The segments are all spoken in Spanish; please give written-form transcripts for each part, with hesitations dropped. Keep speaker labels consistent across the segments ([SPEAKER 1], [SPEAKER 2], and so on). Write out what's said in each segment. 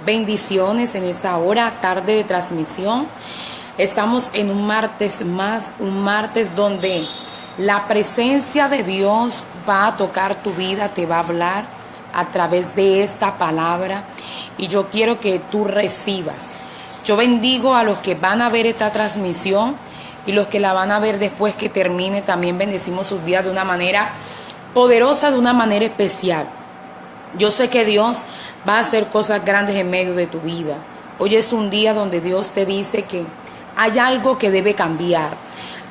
[SPEAKER 1] Bendiciones en esta hora, tarde de transmisión. Estamos en un martes más, un martes donde la presencia de Dios va a tocar tu vida, te va a hablar a través de esta palabra y yo quiero que tú recibas. Yo bendigo a los que van a ver esta transmisión y los que la van a ver después que termine. También bendecimos sus vidas de una manera poderosa, de una manera especial. Yo sé que Dios va a hacer cosas grandes en medio de tu vida. Hoy es un día donde Dios te dice que hay algo que debe cambiar.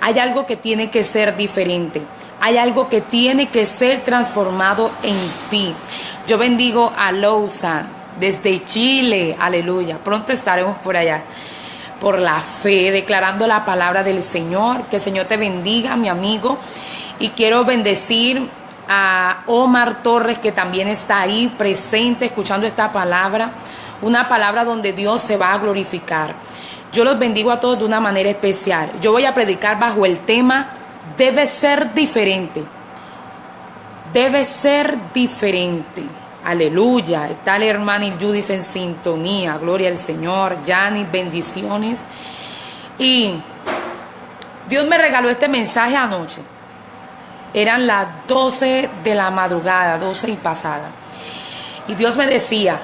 [SPEAKER 1] Hay algo que tiene que ser diferente. Hay algo que tiene que ser transformado en ti. Yo bendigo a Lausanne desde Chile. Aleluya. Pronto estaremos por allá. Por la fe, declarando la palabra del Señor. Que el Señor te bendiga, mi amigo. Y quiero bendecir a Omar Torres, que también está ahí presente escuchando esta palabra, una palabra donde Dios se va a glorificar. Yo los bendigo a todos de una manera especial. Yo voy a predicar bajo el tema debe ser diferente. Debe ser diferente. Aleluya. Está la hermana Judith en sintonía. Gloria al Señor. Janis, bendiciones. Y Dios me regaló este mensaje anoche. Eran las 12 de la madrugada, 12 y pasada. Y Dios me decía,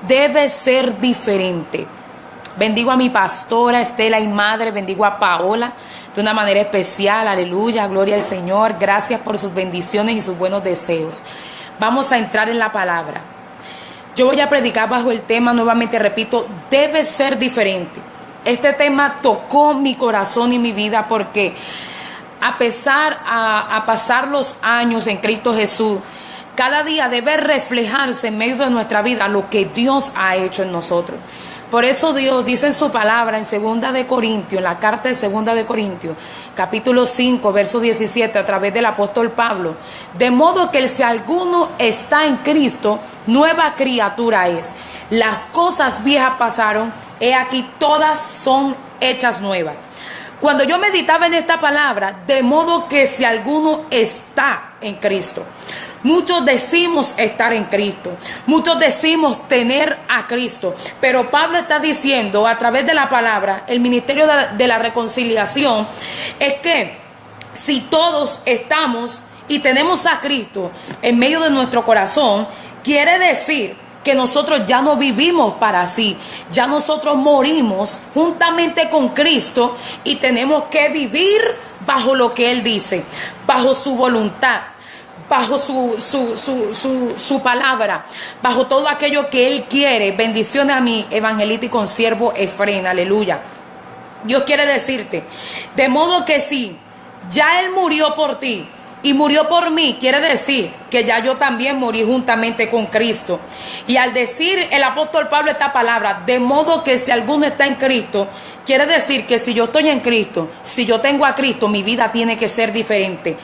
[SPEAKER 1] debe ser diferente. Bendigo a mi pastora Estela y madre, bendigo a Paola de una manera especial. Aleluya, gloria al Señor. Gracias por sus bendiciones y sus buenos deseos. Vamos a entrar en la palabra. Yo voy a predicar bajo el tema, nuevamente repito, debe ser diferente. Este tema tocó mi corazón y mi vida porque a pasar los años en Cristo Jesús, cada día debe reflejarse en medio de nuestra vida lo que Dios ha hecho en nosotros. Por eso Dios dice en su palabra en 2 de Corintios, en la carta de 2 de Corintios, capítulo 5, verso 17, a través del apóstol Pablo, de modo que si alguno está en Cristo, nueva criatura es. Las cosas viejas pasaron, he aquí todas son hechas nuevas. Cuando yo meditaba en esta palabra, de modo que si alguno está en Cristo, muchos decimos estar en Cristo, muchos decimos tener a Cristo, pero Pablo está diciendo a través de la palabra, el ministerio de la reconciliación, es que si todos estamos y tenemos a Cristo en medio de nuestro corazón, quiere decir que nosotros ya no vivimos para sí, ya nosotros morimos juntamente con Cristo y tenemos que vivir bajo lo que Él dice, bajo su voluntad, bajo su palabra, bajo todo aquello que Él quiere. Bendiciones a mi evangelista y consiervo Efrén, aleluya. Dios quiere decirte, de modo que si ya Él murió por ti, y murió por mí, quiere decir que ya yo también morí juntamente con Cristo. Y al decir el apóstol Pablo esta palabra, de modo que si alguno está en Cristo, quiere decir que si yo estoy en Cristo, si yo tengo a Cristo, mi vida tiene que ser diferente.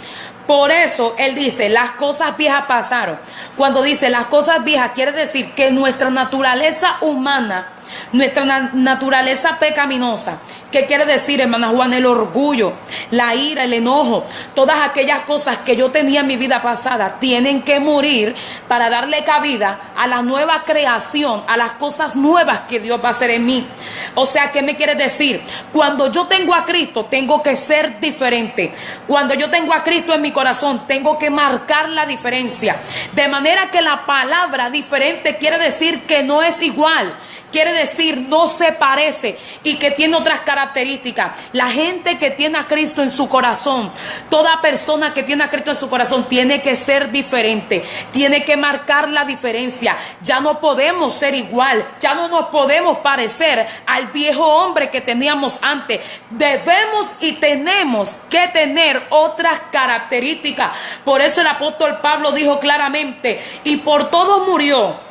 [SPEAKER 1] Por eso él dice, las cosas viejas pasaron. Cuando dice las cosas viejas, quiere decir que nuestra naturaleza humana, nuestra naturaleza pecaminosa, ¿qué quiere decir, hermana Juana? El orgullo, la ira, el enojo, todas aquellas cosas que yo tenía en mi vida pasada tienen que morir para darle cabida a la nueva creación, a las cosas nuevas que Dios va a hacer en mí. O sea, ¿qué me quiere decir? Cuando yo tengo a Cristo, tengo que ser diferente. Cuando yo tengo a Cristo en mi corazón, tengo que marcar la diferencia. De manera que la palabra diferente quiere decir que no es igual. Quiere decir no se parece y que tiene otras características. La gente que tiene a Cristo en su corazón, toda persona que tiene a Cristo en su corazón tiene que ser diferente, tiene que marcar la diferencia. Ya no podemos ser igual, ya no nos podemos parecer al viejo hombre que teníamos antes. Debemos y tenemos que tener otras características. Por eso el apóstol Pablo dijo claramente, y por todo murió,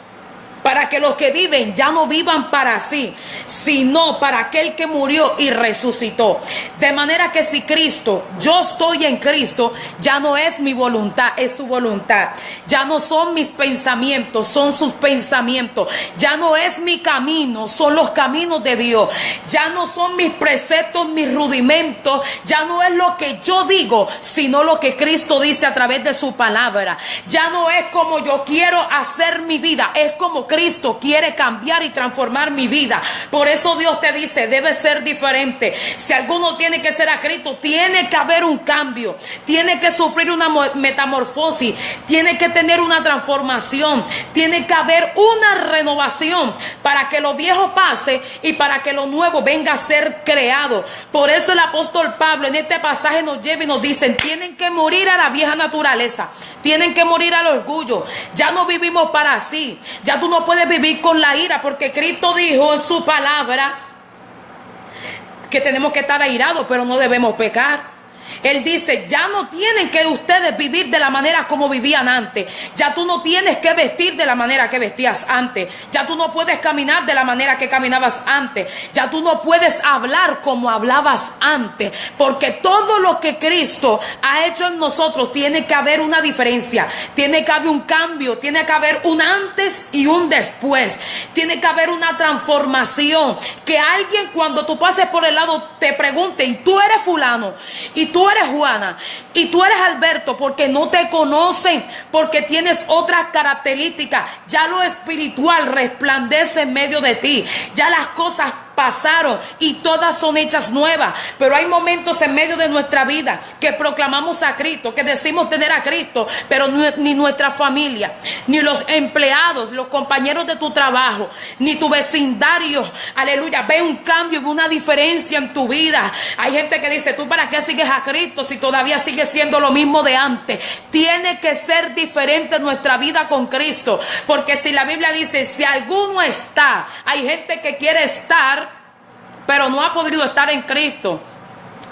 [SPEAKER 1] para que los que viven ya no vivan para sí, sino para aquel que murió y resucitó. De manera que si Cristo, yo estoy en Cristo, ya no es mi voluntad, es su voluntad. Ya no son mis pensamientos, son sus pensamientos. Ya no es mi camino, son los caminos de Dios. Ya no son mis preceptos, mis rudimentos. Ya no es lo que yo digo, sino lo que Cristo dice a través de su palabra. Ya no es como yo quiero hacer mi vida, es como Cristo Cristo quiere cambiar y transformar mi vida. Por eso Dios te dice, debe ser diferente. Si alguno tiene que ser a Cristo, tiene que haber un cambio, tiene que sufrir una metamorfosis, tiene que tener una transformación, tiene que haber una renovación para que lo viejo pase y para que lo nuevo venga a ser creado. Por eso el apóstol Pablo en este pasaje nos lleva y nos dice, tienen que morir a la vieja naturaleza, tienen que morir al orgullo. Ya no vivimos para sí, ya tú no puedes vivir con la ira, porque Cristo dijo en su palabra que tenemos que estar airados, pero no debemos pecar. Él dice, ya no tienen que ustedes vivir de la manera como vivían antes. Ya tú no tienes que vestir de la manera que vestías antes. Ya tú no puedes caminar de la manera que caminabas antes. Ya tú no puedes hablar como hablabas antes. Porque todo lo que Cristo ha hecho en nosotros tiene que haber una diferencia. Tiene que haber un cambio. Tiene que haber un antes y un después. Tiene que haber una transformación. Que alguien cuando tú pases por el lado te pregunte, ¿y tú eres fulano? ¿Y tú eres Juana? ¿Y tú eres Alberto? Porque no te conocen, porque tienes otras características. Ya lo espiritual resplandece en medio de ti. Ya las cosas pasaron y todas son hechas nuevas. Pero hay momentos en medio de nuestra vida que proclamamos a Cristo, que decimos tener a Cristo, pero ni nuestra familia, ni los empleados, los compañeros de tu trabajo, ni tu vecindario, aleluya, ve un cambio, ve una diferencia en tu vida. Hay gente que dice, ¿tú para qué sigues a Cristo si todavía sigues siendo lo mismo de antes? Tiene que ser diferente nuestra vida con Cristo, porque si la Biblia dice, si alguno está, hay gente que quiere estar, pero no ha podido estar en Cristo.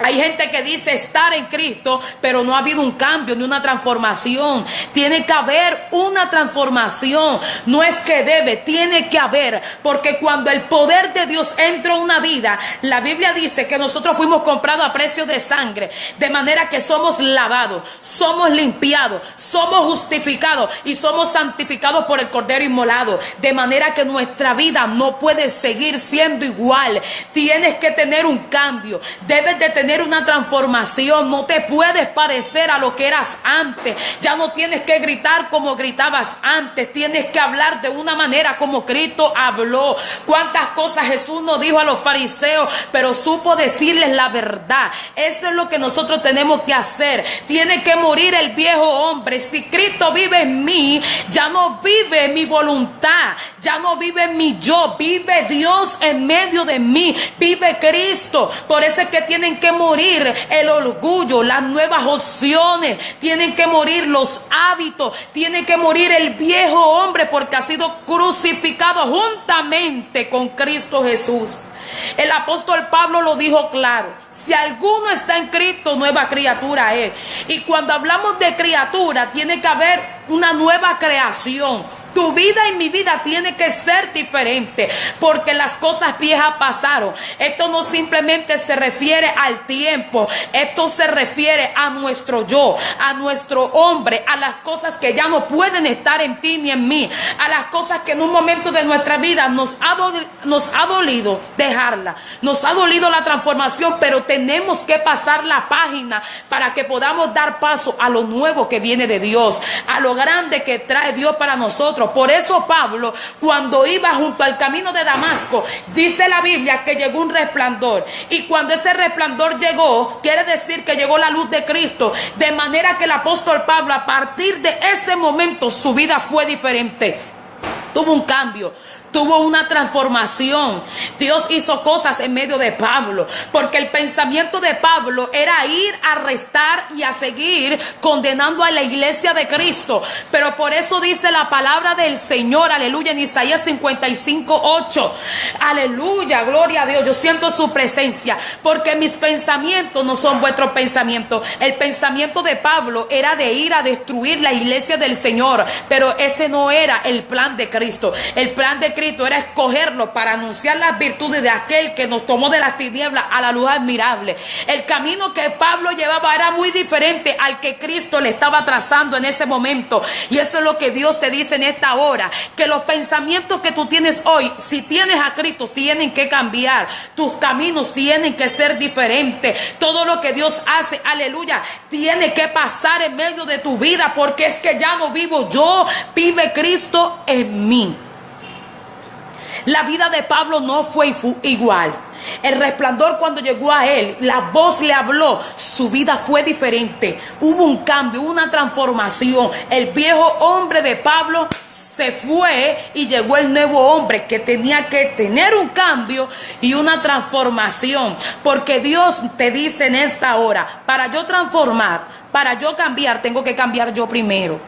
[SPEAKER 1] Hay gente que dice estar en Cristo, pero no ha habido un cambio ni una transformación. Tiene que haber una transformación. No es que debe, tiene que haber. Porque cuando el poder de Dios entra en una vida, la Biblia dice que nosotros fuimos comprados a precio de sangre. De manera que somos lavados, somos limpiados, somos justificados y somos santificados por el Cordero inmolado. De manera que nuestra vida no puede seguir siendo igual. Tienes que tener un cambio. Debes de tener una transformación. No te puedes parecer a lo que eras antes. Ya no tienes que gritar como gritabas antes. Tienes que hablar de una manera como Cristo habló. Cuántas cosas Jesús nos dijo a los fariseos, pero supo decirles la verdad. Eso es lo que nosotros tenemos que hacer. Tiene que morir el viejo hombre. Si Cristo vive en mí, ya no vive mi voluntad, ya no vive mi yo, vive Dios en medio de mí, vive Cristo. Por eso es que tienen que morir el orgullo, las nuevas opciones, tienen que morir los hábitos, tiene que morir el viejo hombre, porque ha sido crucificado juntamente con Cristo Jesús. El apóstol Pablo lo dijo claro: si alguno está en Cristo, nueva criatura es. Y cuando hablamos de criatura, tiene que haber una nueva creación. Tu vida y mi vida tiene que ser diferente, porque las cosas viejas pasaron. Esto no simplemente se refiere al tiempo, esto se refiere a nuestro yo, a nuestro hombre, a las cosas que ya no pueden estar en ti ni en mí, a las cosas que en un momento de nuestra vida nos ha dolido dejarla, nos ha dolido la transformación, pero tenemos que pasar la página para que podamos dar paso a lo nuevo que viene de Dios, a lo grande que trae Dios para nosotros. Por eso Pablo, cuando iba junto al camino de Damasco, dice la Biblia que llegó un resplandor, y cuando ese resplandor llegó, quiere decir que llegó la luz de Cristo, de manera que el apóstol Pablo, a partir de ese momento, su vida fue diferente. Tuvo un cambio, tuvo una transformación. Dios hizo cosas en medio de Pablo, porque el pensamiento de Pablo era ir a arrestar y a seguir condenando a la iglesia de Cristo. Pero por eso dice la palabra del Señor, aleluya, en Isaías 55:8. Aleluya, gloria a Dios. Yo siento su presencia, porque mis pensamientos no son vuestros pensamientos. El pensamiento de Pablo era de ir a destruir la iglesia del Señor, pero ese no era el plan de Cristo. El plan de Cristo era escogerlo para anunciar las virtudes de aquel que nos tomó de las tinieblas a la luz admirable. El camino que Pablo llevaba era muy diferente al que Cristo le estaba trazando en ese momento. Y eso es lo que Dios te dice en esta hora, que los pensamientos que tú tienes hoy, si tienes a Cristo, tienen que cambiar. Tus caminos tienen que ser diferentes. Todo lo que Dios hace, aleluya, tiene que pasar en medio de tu vida, porque es que ya no vivo yo, vive Cristo en mí. La vida de Pablo no fue igual. El resplandor, cuando llegó a él, la voz le habló, su vida fue diferente. Hubo un cambio, una transformación. El viejo hombre de Pablo se fue y llegó el nuevo hombre que tenía que tener un cambio y una transformación. Porque Dios te dice en esta hora, para yo transformar, para yo cambiar, tengo que cambiar yo primero.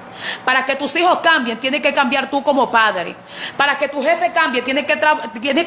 [SPEAKER 1] Para que tus hijos cambien, tienes que cambiar tú como padre. Para que tu jefe cambie, tienes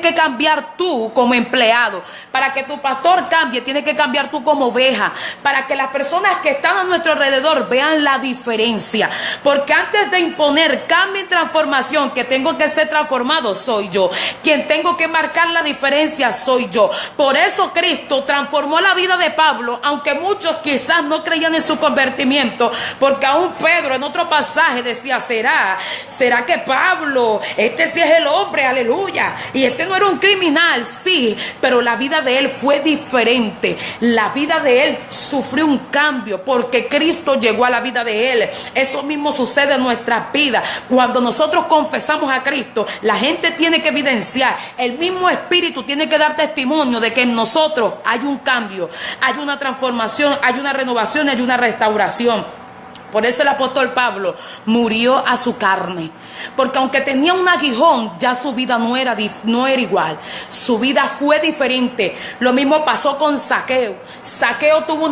[SPEAKER 1] que cambiar tú como empleado. Para que tu pastor cambie, tienes que cambiar tú como oveja. Para que las personas que están a nuestro alrededor vean la diferencia. Porque antes de imponer cambio y transformación, que tengo que ser transformado, soy yo. Quien tengo que marcar la diferencia, soy yo. Por eso Cristo transformó la vida de Pablo, aunque muchos quizás no creían en su convertimiento. Porque aún Pedro en otro pasaje decía, ¿será que Pablo, este sí es el hombre, aleluya? Y este no era un criminal, sí, pero la vida de él fue diferente. La vida de él sufrió un cambio porque Cristo llegó a la vida de él. Eso mismo sucede en nuestras vidas. Cuando nosotros confesamos a Cristo, la gente tiene que evidenciar, el mismo Espíritu tiene que dar testimonio de que en nosotros hay un cambio, hay una transformación, hay una renovación, hay una restauración. Por eso el apóstol Pablo murió a su carne. Porque aunque tenía un aguijón, ya su vida no era igual. Su vida fue diferente. Lo mismo pasó con Zaqueo. Zaqueo tuvo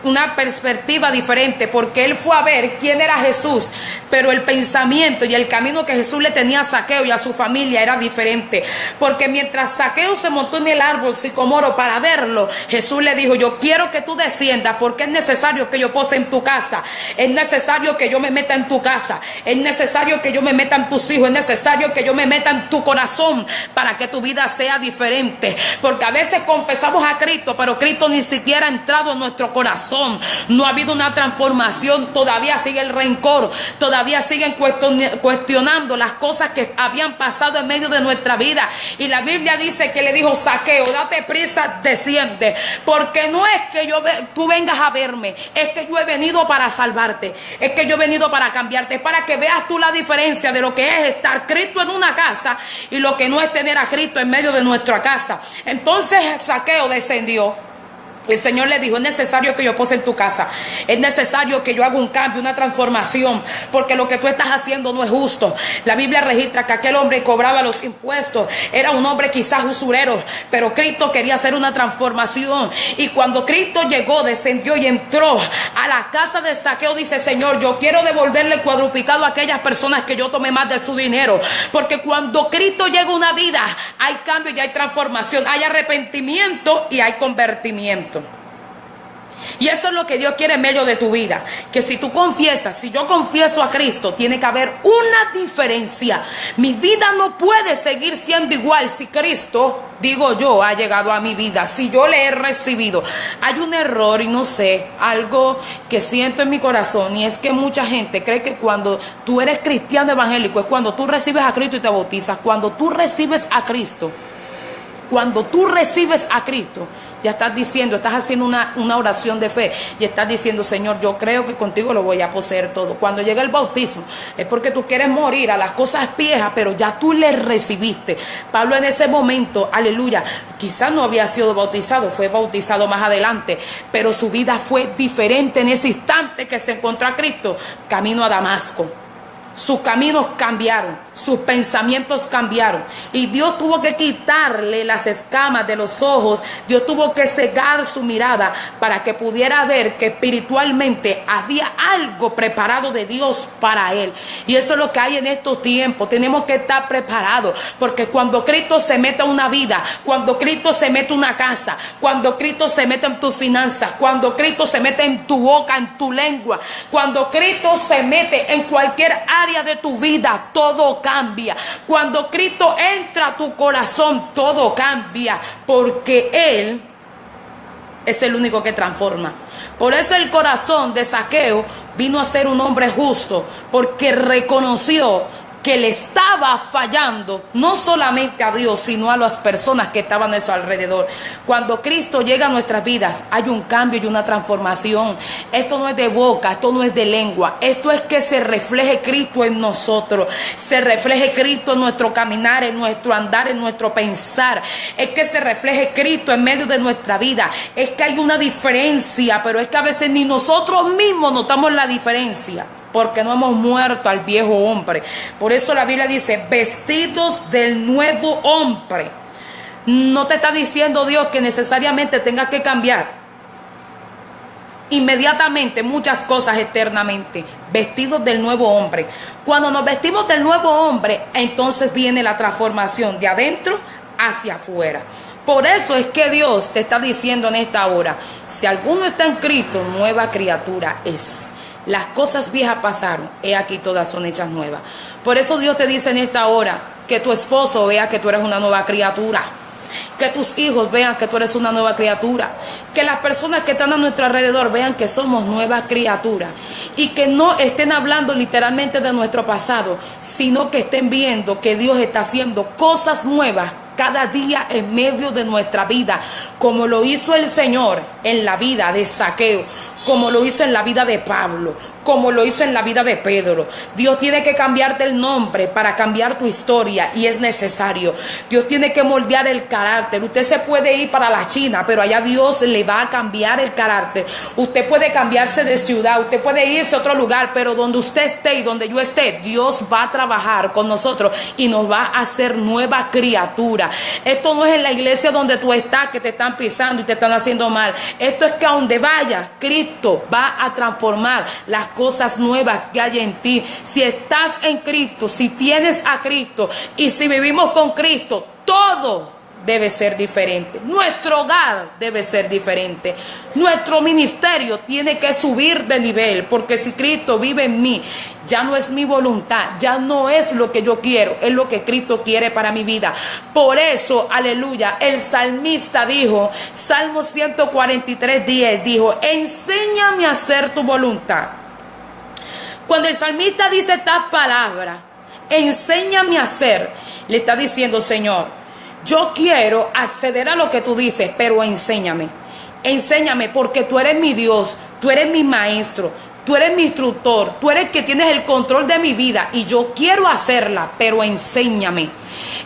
[SPEAKER 1] una perspectiva diferente porque él fue a ver quién era Jesús. Pero el pensamiento y el camino que Jesús le tenía a Zaqueo y a su familia era diferente. Porque mientras Zaqueo se montó en el árbol sicomoro para verlo, Jesús le dijo, yo quiero que tú desciendas porque es necesario que yo pose en tu casa. Es necesario que yo me meta en tu casa. Es necesario que yo me meta en tus hijos. Es necesario que yo me meta en tu corazón para que tu vida sea diferente. Porque a veces confesamos a Cristo, pero Cristo ni siquiera ha entrado en nuestro corazón. No ha habido una transformación. Todavía sigue el rencor. Todavía siguen cuestionando las cosas que habían pasado en medio de nuestra vida. Y la Biblia dice que le dijo, Zaqueo, date prisa, desciende. Porque no es que tú vengas a verme. Es que yo he venido para salvarte. Es que yo he venido para cambiarte. Para que veas tú la diferencia de lo que es estar Cristo en una casa y lo que no es tener a Cristo en medio de nuestra casa. Entonces Zaqueo descendió. El Señor le dijo, es necesario que yo pose en tu casa. Es necesario que yo haga un cambio, una transformación. Porque lo que tú estás haciendo no es justo. La Biblia registra que aquel hombre cobraba los impuestos. Era un hombre quizás usurero. Pero Cristo quería hacer una transformación. Y cuando Cristo llegó, descendió y entró a la casa de Zaqueo, dice, Señor, yo quiero devolverle cuadruplicado a aquellas personas que yo tomé más de su dinero. Porque cuando Cristo llega a una vida, hay cambio y hay transformación. Hay arrepentimiento y hay convertimiento. Y eso es lo que Dios quiere en medio de tu vida. Que si tú confiesas, si yo confieso a Cristo, tiene que haber una diferencia. Mi vida no puede seguir siendo igual si Cristo, digo yo, ha llegado a mi vida. Si yo le he recibido. Hay un error y no sé, algo que siento en mi corazón. Y es que mucha gente cree que cuando tú eres cristiano evangélico es cuando tú recibes a Cristo y te bautizas. Cuando tú recibes a Cristo, ya estás diciendo, estás haciendo una oración de fe y estás diciendo, Señor, yo creo que contigo lo voy a poseer todo. Cuando llega el bautismo es porque tú quieres morir a las cosas viejas, pero ya tú le recibiste. Pablo en ese momento, aleluya, quizás no había sido bautizado, fue bautizado más adelante, pero su vida fue diferente en ese instante que se encontró a Cristo, camino a Damasco. Sus caminos cambiaron, sus pensamientos cambiaron. Y Dios tuvo que quitarle las escamas de los ojos. Dios tuvo que cegar su mirada para que pudiera ver que espiritualmente había algo preparado de Dios para él. Y eso es lo que hay en estos tiempos. Tenemos que estar preparados. Porque cuando Cristo se mete en una vida, cuando Cristo se mete en una casa, cuando Cristo se mete en tus finanzas, cuando Cristo se mete en tu boca, en tu lengua, cuando Cristo se mete en cualquier área de tu vida, todo cambia. Cuando Cristo entra a tu corazón, todo cambia, porque Él es el único que transforma. Por eso el corazón de Zaqueo vino a ser un hombre justo, porque reconoció que le estaba fallando, no solamente a Dios, sino a las personas que estaban a su alrededor. Cuando Cristo llega a nuestras vidas, hay un cambio y una transformación. Esto no es de boca, esto no es de lengua, esto es que se refleje Cristo en nosotros, se refleje Cristo en nuestro caminar, en nuestro andar, en nuestro pensar, es que se refleje Cristo en medio de nuestra vida. Es que hay una diferencia, pero es que a veces ni nosotros mismos notamos la diferencia, porque no hemos muerto al viejo hombre. Por eso la Biblia dice, vestidos del nuevo hombre. No te está diciendo Dios que necesariamente tengas que cambiar inmediatamente muchas cosas eternamente. Vestidos del nuevo hombre. Cuando nos vestimos del nuevo hombre, entonces viene la transformación de adentro hacia afuera. Por eso es que Dios te está diciendo en esta hora, si alguno está en Cristo, nueva criatura es. Las cosas viejas pasaron, he aquí todas son hechas nuevas. Por eso Dios te dice en esta hora que tu esposo vea que tú eres una nueva criatura, que tus hijos vean que tú eres una nueva criatura, que las personas que están a nuestro alrededor vean que somos nuevas criaturas y que no estén hablando literalmente de nuestro pasado, sino que estén viendo que Dios está haciendo cosas nuevas cada día en medio de nuestra vida, como lo hizo el Señor en la vida de Zaqueo, como lo hizo en la vida de Pablo, como lo hizo en la vida de Pedro. Dios tiene que cambiarte el nombre para cambiar tu historia, y es necesario. Dios tiene que moldear el carácter. Usted se puede ir para la China, pero allá Dios le va a cambiar el carácter. Usted puede cambiarse de ciudad, usted puede irse a otro lugar, pero donde usted esté y donde yo esté, Dios va a trabajar con nosotros y nos va a hacer nueva criatura. Esto no es en la iglesia donde tú estás que te están pisando y te están haciendo mal. Esto es que a donde vayas, Cristo va a transformar las cosas nuevas que hay en ti. Si estás en Cristo, si tienes a Cristo y si vivimos con Cristo, todo debe ser diferente. Nuestro hogar debe ser diferente. Nuestro ministerio tiene que subir de nivel, porque si Cristo vive en mí, ya no es mi voluntad, ya no es lo que yo quiero, es lo que Cristo quiere para mi vida. Por eso, aleluya, el salmista dijo, Salmo 143:10, dijo, enséñame a hacer tu voluntad. Cuando el salmista dice estas palabras, enséñame a hacer, le está diciendo, Señor, yo quiero acceder a lo que tú dices, pero enséñame. Enséñame, porque tú eres mi Dios, tú eres mi maestro, tú eres mi instructor, tú eres el que tienes el control de mi vida y yo quiero hacerla, pero enséñame.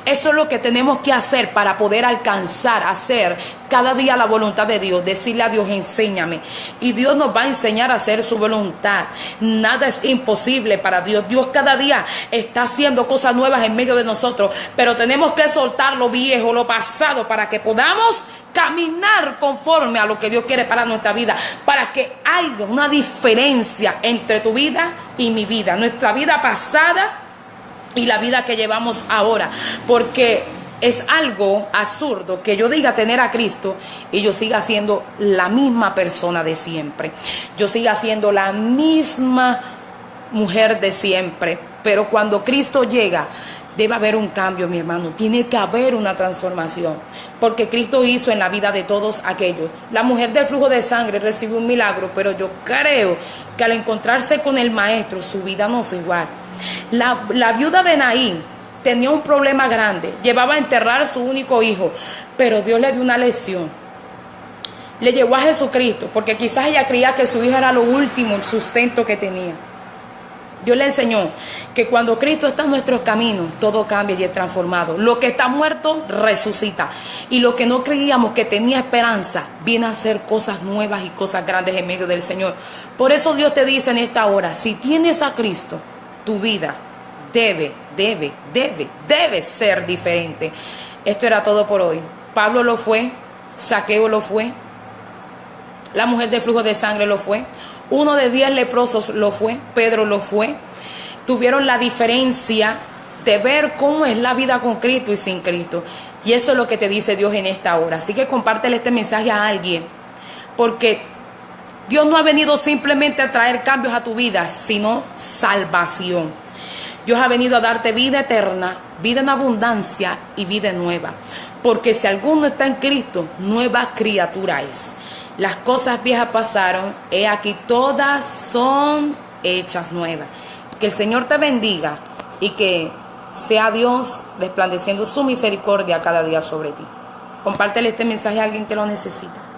[SPEAKER 1] Eso es lo que tenemos que hacer para poder alcanzar a hacer cada día la voluntad de Dios. Decirle a Dios, enséñame. Y Dios nos va a enseñar a hacer su voluntad. Nada es imposible para Dios. Dios cada día está haciendo cosas nuevas en medio de nosotros. Pero tenemos que soltar lo viejo, lo pasado, para que podamos caminar conforme a lo que Dios quiere para nuestra vida. Para que haya una diferencia entre tu vida y mi vida. Nuestra vida pasada y la vida que llevamos ahora, porque es algo absurdo que yo diga tener a Cristo y yo siga siendo la misma persona de siempre, yo siga siendo la misma mujer de siempre. Pero cuando Cristo llega, debe haber un cambio, mi hermano. Tiene que haber una transformación, porque Cristo hizo en la vida de todos aquellos. La mujer del flujo de sangre recibió un milagro, pero yo creo que al encontrarse con el maestro, su vida no fue igual. La viuda de Naín tenía un problema grande, llevaba a enterrar a su único hijo, pero Dios le dio una lección. Le llevó a Jesucristo, porque quizás ella creía que su hijo era lo último, el sustento que tenía. Dios le enseñó que cuando Cristo está en nuestros caminos, todo cambia y es transformado. Lo que está muerto, resucita. Y lo que no creíamos que tenía esperanza, viene a hacer cosas nuevas y cosas grandes en medio del Señor. Por eso Dios te dice en esta hora, si tienes a Cristo, tu vida debe ser diferente. Esto era todo por hoy. Pablo lo fue, Zaqueo lo fue, la mujer del flujo de sangre lo fue, 1 de 10 leprosos lo fue, Pedro lo fue. Tuvieron la diferencia de ver cómo es la vida con Cristo y sin Cristo. Y eso es lo que te dice Dios en esta hora. Así que compártele este mensaje a alguien, porque Dios no ha venido simplemente a traer cambios a tu vida, sino salvación. Dios ha venido a darte vida eterna, vida en abundancia y vida nueva. Porque si alguno está en Cristo, nueva criatura es. Las cosas viejas pasaron, he aquí todas son hechas nuevas. Que el Señor te bendiga. y que sea Dios resplandeciendo su misericordia cada día sobre ti. Compártele este mensaje a alguien que lo necesita.